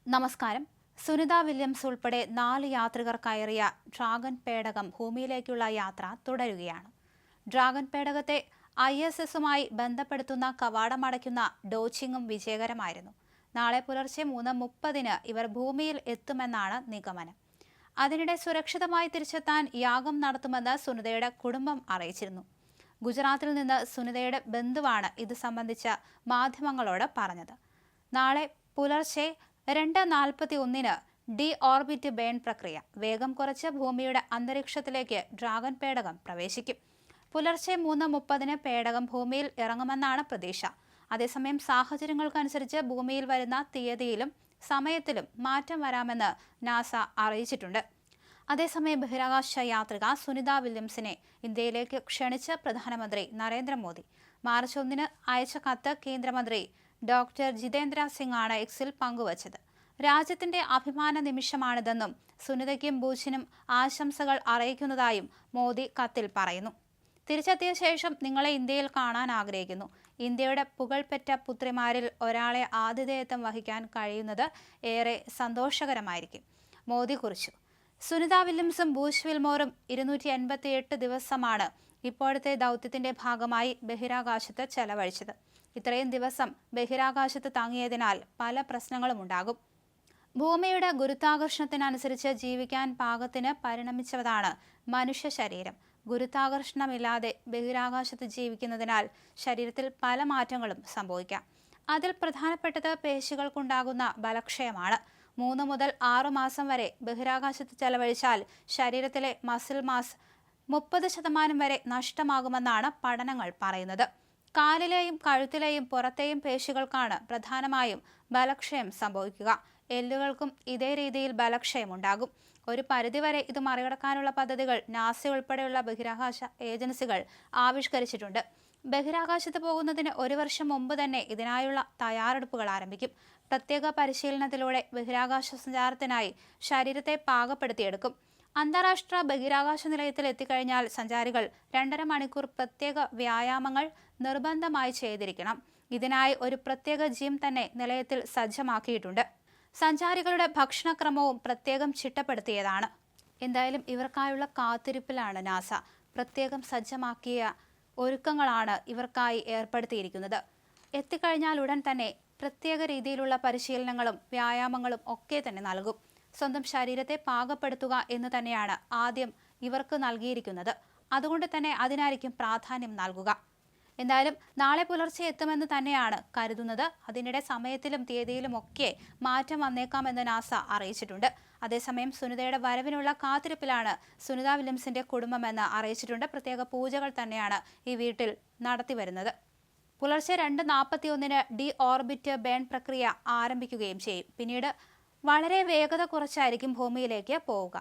നമസ്കാരം. സുനിത വില്യംസ് ഉൾപ്പെടെ 4 യാത്രികർ കയറിയ ഡ്രാഗൺ പേടകം ഭൂമിയിലേക്കുള്ള യാത്ര തുടരുകയാണ്. ഡ്രാഗൺ പേടകത്തെ ISSുമായി ബന്ധപ്പെടുത്തുന്ന കവാടമടയ്ക്കുന്ന ഡോച്ചിങ്ങും വിജയകരമായിരുന്നു. നാളെ പുലർച്ചെ 3:30 ഇവർ ഭൂമിയിൽ എത്തുമെന്നാണ് നിഗമനം. അതിനിടെ സുരക്ഷിതമായി തിരിച്ചെത്താൻ യാഗം നടത്തുമെന്ന് സുനിതയുടെ കുടുംബം അറിയിച്ചിരുന്നു. ഗുജറാത്തിൽ നിന്ന് സുനിതയുടെ ബന്ധുവാണ് ഇത് സംബന്ധിച്ച മാധ്യമങ്ങളോട് പറഞ്ഞത്. നാളെ പുലർച്ചെ 2:41 ഡി ഓർബിറ്റ് ബേൺ പ്രക്രിയ വേഗം കുറച്ച് ഭൂമിയുടെ അന്തരീക്ഷത്തിലേക്ക് ഡ്രാഗൺ പേടകം പ്രവേശിക്കും. പുലർച്ചെ 3:30 പേടകം ഭൂമിയിൽ ഇറങ്ങുമെന്നാണ് പ്രതീക്ഷ. അതേസമയം സാഹചര്യങ്ങൾക്കനുസരിച്ച് ഭൂമിയിൽ വരുന്ന തീയതിയിലും സമയത്തിലും മാറ്റം വരാമെന്ന് നാസ അറിയിച്ചിട്ടുണ്ട്. അതേസമയം ബഹിരാകാശ യാത്രിക സുനിത വില്യംസിനെ ഇന്ത്യയിലേക്ക് ക്ഷണിച്ച് പ്രധാനമന്ത്രി നരേന്ദ്രമോദി മാർച്ച് 1 അയച്ച കത്ത് കേന്ദ്രമന്ത്രി ഡോക്ടർ ജിതേന്ദ്ര സിംഗ് ആണ് എക്സിൽ പങ്കുവച്ചത്. രാജ്യത്തിന്റെ അഭിമാന നിമിഷമാണിതെന്നും സുനിതയ്ക്കും ബൂച്ചിനും ആശംസകൾ അറിയിക്കുന്നതായും മോദി കത്തിൽ പറയുന്നു. തിരിച്ചെത്തിയ ശേഷം നിങ്ങളെ ഇന്ത്യയിൽ കാണാൻ ആഗ്രഹിക്കുന്നു. ഇന്ത്യയുടെ പുകൾപെറ്റ പുത്രിമാരിൽ ഒരാളെ ആതിഥേയത്വം വഹിക്കാൻ കഴിയുന്നത് ഏറെ സന്തോഷകരമായിരിക്കും, മോദി കുറിച്ചു. സുനിത വില്യംസും ബൂച്ച് വിൽമോറും 288 ദിവസമാണ് ഇപ്പോഴത്തെ ദൗത്യത്തിന്റെ ഭാഗമായി ബഹിരാകാശത്ത് ചെലവഴിച്ചത്. ഇത്രയും ദിവസം ബഹിരാകാശത്ത് തങ്ങിയതിനാൽ പല പ്രശ്നങ്ങളും ഉണ്ടാകും. ഭൂമിയുടെ ഗുരുത്വാകർഷണത്തിനനുസരിച്ച് ജീവിക്കാൻ പാകത്തിന് പരിണമിച്ചതാണ് മനുഷ്യ ശരീരം. ഗുരുത്വാകർഷണമില്ലാതെ ബഹിരാകാശത്ത് ജീവിക്കുന്നതിനാൽ ശരീരത്തിൽ പല മാറ്റങ്ങളും സംഭവിക്കാം. അതിൽ പ്രധാനപ്പെട്ടത് പേശികൾക്കുണ്ടാകുന്ന ബലക്ഷയമാണ്. 3 മുതൽ 6 മാസം വരെ ബഹിരാകാശത്ത് ചെലവഴിച്ചാൽ ശരീരത്തിലെ മസിൽ മാസ് 30% വരെ നഷ്ടമാകുമെന്നാണ് പഠനങ്ങൾ പറയുന്നത്. കാലിലെയും കഴുത്തിലെയും പുറത്തെയും പേശികൾക്കാണ് പ്രധാനമായും ബലക്ഷയം സംഭവിക്കുക. എല്ലുകൾക്കും ഇതേ രീതിയിൽ ബലക്ഷയമുണ്ടാകും. ഒരു പരിധിവരെ ഇത് മറികടക്കാനുള്ള പദ്ധതികൾ നാസ ഉൾപ്പെടെയുള്ള ബഹിരാകാശ ഏജൻസികൾ ആവിഷ്കരിച്ചിട്ടുണ്ട്. ബഹിരാകാശത്ത് പോകുന്നതിന് 1 വർഷം മുമ്പ് തന്നെ ഇതിനായുള്ള തയ്യാറെടുപ്പുകൾ ആരംഭിക്കും. പ്രത്യേക പരിശീലനത്തിലൂടെ ബഹിരാകാശ സഞ്ചാരത്തിനായി ശരീരത്തെ പാകപ്പെടുത്തിയെടുക്കും. അന്താരാഷ്ട്ര ബഹിരാകാശ നിലയത്തിൽ എത്തിക്കഴിഞ്ഞാൽ സഞ്ചാരികൾ 2.5 മണിക്കൂർ പ്രത്യേക വ്യായാമങ്ങൾ നിർബന്ധമായി ചെയ്തിരിക്കണം. ഇതിനായി ഒരു പ്രത്യേക ജിം തന്നെ നിലയത്തിൽ സജ്ജമാക്കിയിട്ടുണ്ട്. സഞ്ചാരികളുടെ ഭക്ഷണക്രമവും പ്രത്യേകം ചിട്ടപ്പെടുത്തിയതാണ്. എന്തായാലും ഇവർക്കായുള്ള കാത്തിരിപ്പിലാണ് നാസ. പ്രത്യേകം സജ്ജമാക്കിയ ഒരുക്കങ്ങളാണ് ഇവർക്കായി ഏർപ്പെടുത്തിയിരിക്കുന്നത്. എത്തിക്കഴിഞ്ഞാൽ ഉടൻ തന്നെ പ്രത്യേക രീതിയിലുള്ള പരിശീലനങ്ങളും വ്യായാമങ്ങളും ഒക്കെ തന്നെ നൽകും. സ്വന്തം ശരീരത്തെ പാകപ്പെടുത്തുക എന്ന് തന്നെയാണ് ആദ്യം ഇവർക്ക് നൽകിയിരിക്കുന്നത്. അതുകൊണ്ട് തന്നെ അതിനായിരിക്കും പ്രാധാന്യം നൽകുക. എന്തായാലും നാളെ പുലർച്ചെ എത്തുമെന്ന് തന്നെയാണ് കരുതുന്നത്. അതിനിടെ സമയത്തിലും തീയതിയിലും ഒക്കെ മാറ്റം വന്നേക്കാമെന്ന് നാസ അറിയിച്ചിട്ടുണ്ട്. അതേസമയം സുനിതയുടെ വരവിനുള്ള കാത്തിരിപ്പിലാണ് സുനിത വില്യംസിന്റെ കുടുംബമെന്ന് അറിയിച്ചിട്ടുണ്ട്. പ്രത്യേക പൂജകൾ തന്നെയാണ് ഈ വീട്ടിൽ നടത്തിവരുന്നത്. പുലർച്ചെ 2:41 ഡി ഓർബിറ്റ് ബേൺ പ്രക്രിയ ആരംഭിക്കുകയും ചെയ്യും. പിന്നീട് വളരെ വേഗത കുറച്ചായിരിക്കും ഭൂമിയിലേക്ക് പോവുക.